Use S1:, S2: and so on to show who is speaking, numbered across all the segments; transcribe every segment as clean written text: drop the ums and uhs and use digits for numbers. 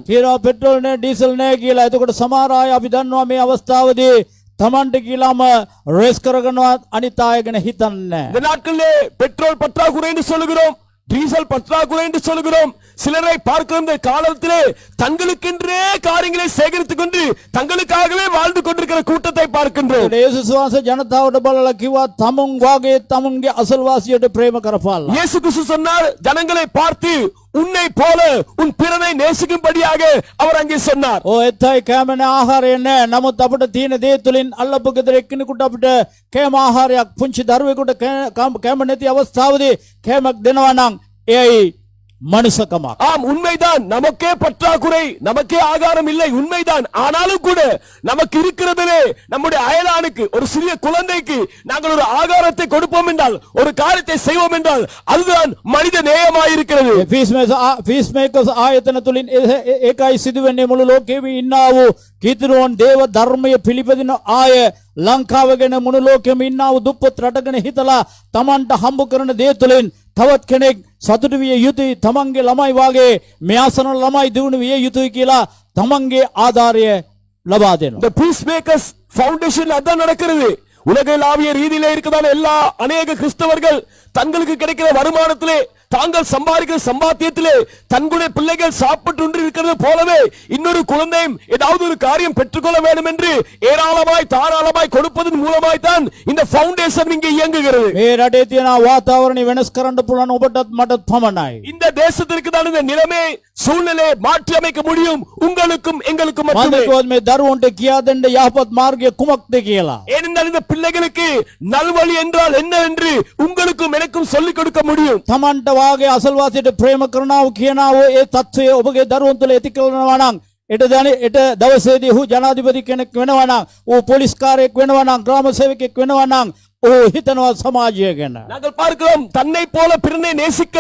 S1: කියනවා පෙට්‍රෝල් නෑ ඩීසල් නෑ කියලා. එතකොට සමහර අය අපි දන්නවා මේ අවස්ථාවේදී තමන්ට කියලාම රේස් කරගනවා අනිත් අය ගැන හිතන්නේ නැහැ.
S2: இந்த நாட்களிலே பெட்ரோல் பற்றாக்குறை என்று சொல்லுகிறோம், டீசல் பற்றாக்குறை என்று சொல்லுகிறோம். சிலரை பார்க்கிற இந்த காலத்திலே தங்களுக்கென்றே காரியங்களை சேகரித்துக் கொண்டு தங்களுக்காகவே வாழ்ந்து கொண்டிருக்கிற கூட்டத்தை பார்க்கின்றோம்.
S1: යේසුස් වහන්සේ ජනතාවට බලලා කිව්වා තමුන් වාගේ තමුන්ගේ අසල්වාසියට ප්‍රේම කරපාලා.
S2: இயேசு கிறிஸ்து சொன்னார், ஜனங்களை பார்த்து உன்னை போல உன் பிறனை நேசிக்கும்படியாக அவர் அங்கே சொன்னார்.
S1: ඔය එතයි කැමන ආහාරය නෑ. නමුත් අපිට තියෙන දේ තුලින් අල්ලපු ගෙදර එක්කෙනෙකුට අපිට කැම ආහාරයක් පුංචි දරුවෙකුට කැම නැති අවස්ථාවේදී කැමක් දෙනවා නම් එයයි மனுஷකමක්.
S2: ஆம், உண்மைதான். நமக்கே பற்றாக்குறை, நமக்கே ஆகாரம் இல்லை, உண்மைதான். ஆனாலும் கூட நமக்கு இருக்கிறதிலே நம்முடைய அயலானுக்கு ஒரு சிறிய குழந்தைக்கு நாங்கள் ஒரு ஆகாரத்தை கொடுப்போம் என்றால், ஒரு காரியத்தை செய்வோம் என்றால் அதுதான் மனித நேயமாயிருக்கிறது.
S1: පීස්මේකර්ස් ආයතන තුලින් ඒකයි සිදුවෙන්නේ. මුළු ලෝකෙම ඉන්නා වූ කීර්තිරුවන් දේව ධර්මය පිළිපදින ආය ලංකාව ගැන මුළු ලෝකෙම ඉන්නා වූ දුප්පත් රටගෙන හිතලා Tamanට හම්බ කරන දේ තුලින් තවත් කෙනෙක් සතුටු විය යුතුයි. තමන්ගේ ළමයි වාගේ මෙයාසන ළමයි දිනු විය යුතුයි කියලා තමන්ගේ ආධාරය ලබා දෙනවා.
S2: The Peacemakers Foundation அதான் நடக்கிறது. உலகளாவிய ரீதியிலே இருக்கிறதான எல்லா அநேக கிறிஸ்தவர்கள் தங்களுக்கு கிடைக்கிற வருமானத்திலே, தாங்கள் சம்பாதிக்கிற சம்பாத்தியத்திலே தங்களுடைய பிள்ளைகள் சாப்பிட்டு இருக்கிறது போலவே இன்னொரு குழந்தையும் ஏதாவது ஒரு காரியம் பெற்றுக்கொள்ள வேண்டும் என்று ஏராளமாய் தாராளமாய் கொடுப்பதன் மூலமாய் தான் இந்த ஃபவுண்டேஷன் இங்கே இயங்குகிறது.
S1: මේ රටේ තියෙන වාතාවරණය වෙනස් කරන්න පුළුවන් ඔබටත් මටත් පමණයි.
S2: இந்த தேசத்திற்கு தான் இந்த நிலைமை சூழ்நிலை மாற்றி அமைக்க முடியும், உங்களுக்கும் எங்களுக்கும் மட்டுமே.
S1: මම මේ දරුවන්ට කියා දෙන්න යහපත් මාර්ගය කුමක්ද කියලා.
S2: ஏனென்றால் இந்த பிள்ளைகளுக்கு நல்வழி என்றால் என்ன என்று உங்களுக்கும் எனக்கும் சொல்லிக் கொடுக்க முடியும்.
S1: තමන්ට වාගේ අසල්වාසියට ප්‍රේම කරනව කියනව ඒ தත්ත්වය ඔබගේ දරුවන් තුළ ඇති කරනවා නම් එට දවසේදී ඔහු ජනාධිපති කෙනෙක් වෙනවා නම්, ඔහු පොලිස් කාර්යයක් වෙනවා නම්, ග්‍රාම සේවකයෙක් වෙනවා නම් ඔහු හිතනවා සමාජය ගැන.
S2: நாங்கள் பார்க்கிறோம், தன்னை போல பிறனை நேசிக்க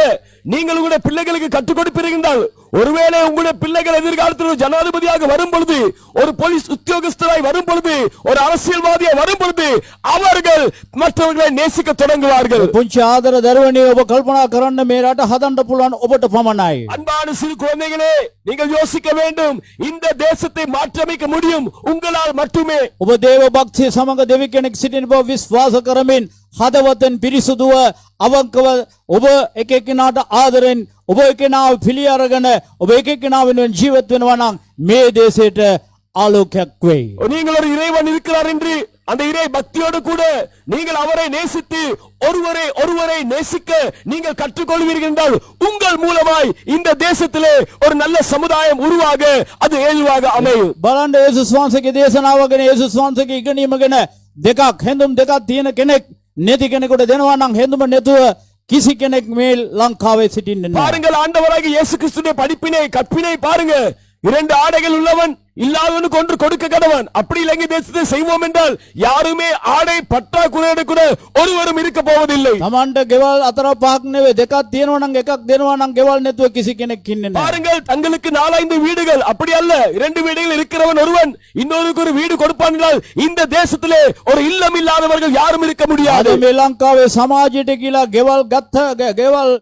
S2: நீங்கள் உங்களுடைய பிள்ளைகளுக்கு கற்றுக் கொடுப்பீர்கள். ஒருவேளை உங்களுடைய பிள்ளைகள் எதிர்காலத்தில் ஜனாதிபதியாக வரும் பொழுது, ஒரு போலீஸ் உத்தியோகஸ்தராய் வரும் பொழுது, ஒரு அரசியல்வாதியாய் வரும் பொழுது அவர்கள் மற்றவர்களை நேசிக்க தொடங்குவார்கள்.
S1: පුංචි ආදර දරුවනේ ඔබ කල්පනා කරන්න මේ රට හදන්න පුළුවන් ඔබට පමණයි.
S2: அன்பான சிறு குழந்தைகளே, நீங்கள் யோசிக்க வேண்டும், இந்த தேசத்தை மாற்றமைக்க முடியும் உங்களால் மட்டுமே.
S1: ඔබ දේව භක්තිය සමග දෙවි කෙනෙක් සිටින බව විශ්වාස කරමින් හදවතෙන් පිරිසුදුව අවංකව ඔබ එක එක්කෙනාට ආදරෙන් ඔබ එක්කෙනාව පිළි අරගෙන ඔබ එක එක්කෙනා වෙනුවෙන් ජීවත් වෙනවා නම් මේ දේශයට ආලෝකයක් වෙයි.
S2: நீங்கள் ஒரு இறைவன் இருக்கிறார் என்று அந்த இறை பக்தியோடு கூட நீங்கள் அவரை நேசித்து ஒருவரை நேசிக்க நீங்கள் கற்றுக்கொள்வீர்கள் என்றால் உங்கள் மூலமாய் இந்த தேசத்திலே ஒரு நல்ல சமுதாயம் உருவாக அது ஏதுவாக அமையும்.
S1: බලන්න යේසුස් වහන්සේගේ දේශනාව ගැන, යේසුස් වහන්සේගේ ඉගෙනීම ගැන දෙකක් හෙඳුම් දෙකක් තියෙන කෙනෙක් නැති කෙනෙකුට දෙනවා නම් හෙඳුම නැතුව කිසි කෙනෙක් මේ ලංකාවේ සිටින්නේ නැහැ.
S2: பாருங்கள், ஆண்டவராகிய இயேசு கிறிஸ்துவின் படிப்பினை கற்பினை பாருங்க. 2 ஆடைகள் உள்ளவன் இல்லாதவனுக்கு ஒன்று கொடுக்க கடவன். அப்படி இலங்கை தேசத்தை செய்வோம் என்றால் யாருமே ஆடை பற்றாக்குறையோடு கூட ஒருவரும் இருக்க போவதில்லை.
S1: තමන්ට ගෙවල් 4 5ක් නෙවෙයි දෙකක් තියෙනවා නම් එකක් දෙනවා නම් ගෙවල් නැතුව කිසි කෙනෙක් ඉන්නේ නැහැ.
S2: பாருங்கள், தங்களுக்கு 4-5 வீடுகள், அப்படி அல்ல 2 வீடுகள் இருக்கிறவன் ஒருவன் இன்னொருக்கு ஒரு வீடு கொடுப்பான் என்றால் இந்த தேசத்திலே ஒரு இல்லம் இல்லாதவர்கள் யாரும் இருக்க முடியாது.
S1: අද මේ ලංකාවේ සමාජයට කියලා ගෙවල්